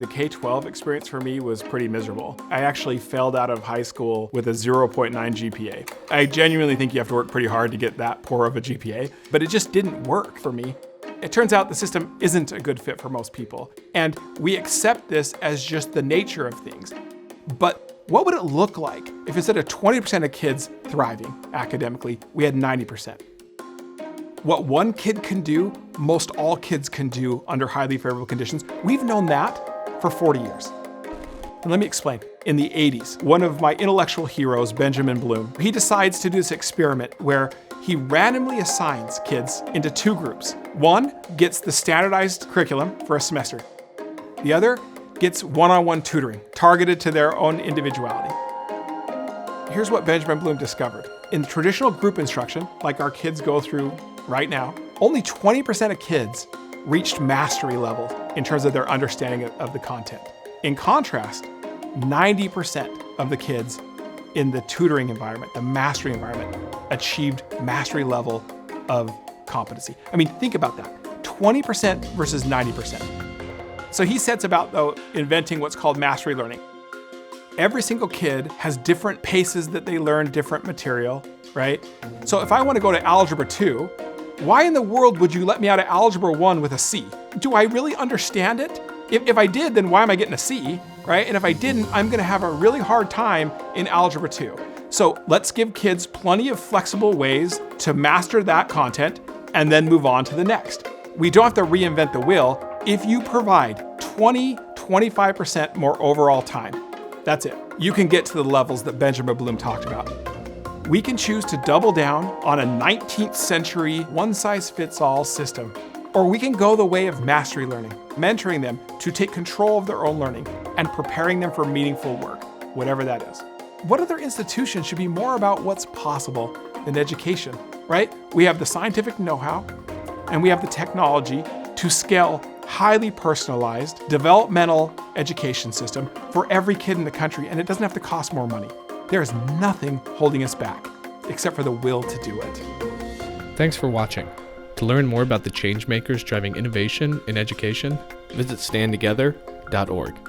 The K-12 experience for me was pretty miserable. I actually failed out of high school with a 0.9 GPA. I genuinely think you have to work pretty hard to get that poor of a GPA, but it just didn't work for me. It turns out the system isn't a good fit for most people, and we accept this as just the nature of things. But what would it look like if instead of 20% of kids thriving academically, we had 90%? What one kid can do, most all kids can do under highly favorable conditions. We've known that for 40 years. And let me explain. In the 80s, one of my intellectual heroes, Benjamin Bloom, he decides to do this experiment where he randomly assigns kids into two groups. One gets the standardized curriculum for a semester. The other gets one-on-one tutoring, targeted to their own individuality. Here's what Benjamin Bloom discovered. In traditional group instruction, like our kids go through right now, only 20% of kids reached mastery level in terms of their understanding of the content. In contrast, 90% of the kids in the tutoring environment, the mastery environment, achieved mastery level of competency. I mean, think about that. 20% versus 90%. So he sets about, though, inventing what's called mastery learning. Every single kid has different paces that they learn different material, right? So if I want to go to Algebra 2, why in the world would you let me out of Algebra 1 with a C? Do I really understand it? If I did, then why am I getting a C, right? And if I didn't, I'm gonna have a really hard time in Algebra 2. So let's give kids plenty of flexible ways to master that content and then move on to the next. We don't have to reinvent the wheel if you provide 25% more overall time. That's it. You can get to the levels that Benjamin Bloom talked about. We can choose to double down on a 19th century one-size-fits-all system, or we can go the way of mastery learning, mentoring them to take control of their own learning and preparing them for meaningful work, whatever that is. What other institution should be more about what's possible than education, right? We have the scientific know-how and we have the technology to scale highly personalized developmental education system for every kid in the country, and it doesn't have to cost more money. There is nothing holding us back except for the will to do it. Thanks for watching. To learn more about the change makers driving innovation in education, visit standtogether.org.